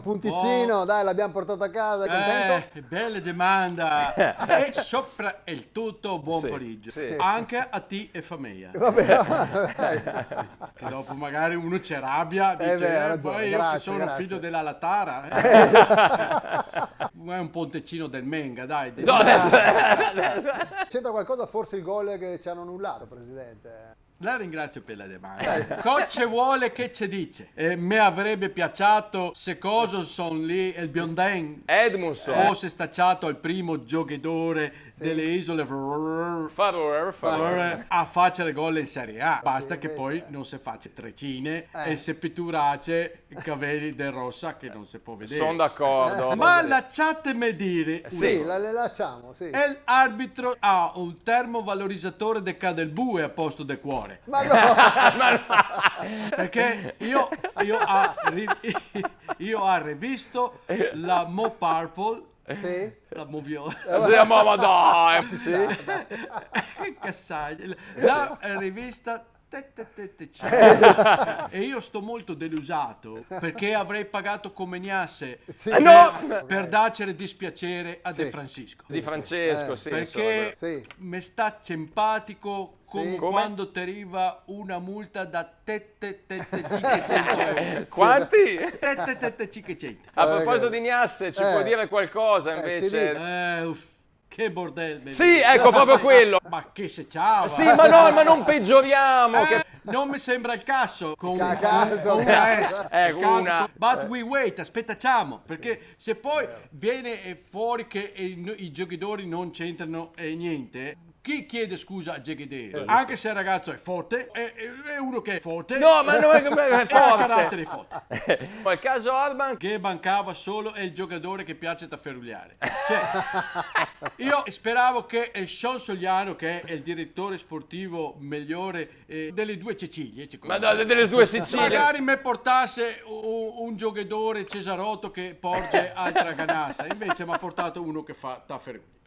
Punticino, dai, l'abbiamo portato a casa, è contento? Bella domanda. E sopra il tutto, buon pomeriggio. sì. Anche a te e famiglia. Vabbè, Che dopo magari uno ci arrabbia, dice, beh, hai ragione, poi io che grazie, sono grazie." figlio della Latara. Ma è un pontecino del Menga, dai. c'entra qualcosa forse il gol che ci hanno annullato, Presidente? La ringrazio per la domanda. Cosa vuole che ci dice? Mi avrebbe piaciuto se cosa sono lì il biondin Edmundson. fosse stato il primo giocatore delle isole Favore. a facere gol in Serie A. Basta che invece, poi non si faccia trecine e se pitturace i capelli del Rossa che non si può vedere. Sono d'accordo. Ma lasciatemi dire, Sì, le lasciamo, sì. l'arbitro ha un termovalorizzatore de Cadelbue a posto del cuore. Ma no, Perché io ho rivisto la Mo Purple, sì. la Mo Viola. Ma dai, sì. Che cassaggio. La rivista e io sto molto delusato perché avrei pagato come Gnasse Sì. per darci dispiacere a De Sì. Francisco. Di Francesco, sì. Perché Sì. mi sta simpatico come Sì. quando ti arriva una multa da 500 euro. Quanti? 500. A proposito di Gnasse, ci può dire qualcosa sì, invece? Uff, che bordello. Sì, ecco, proprio quello. Ma che se ciao. Sì, ma no, ma non peggioriamo. Che... Non mi sembra il caso con Caso. una S. Il caso una. But we wait, aspettacciamo, perché se poi viene fuori che i giocatori non c'entrano niente, chi chiede scusa a giocatori? Anche se il ragazzo è forte, è uno che è forte, No, ma non è come è ha carattere forte. forte. Poi il caso Orban, Che mancava solo è il giocatore che piace da ferugliare. Cioè, io speravo che Sean Soliano, che è il direttore sportivo migliore delle due Cecilie, ma delle due Sicilie. magari mi portasse un giocatore Cesarotto che porge altra ganassa, invece mi ha portato uno che fa da feruglio.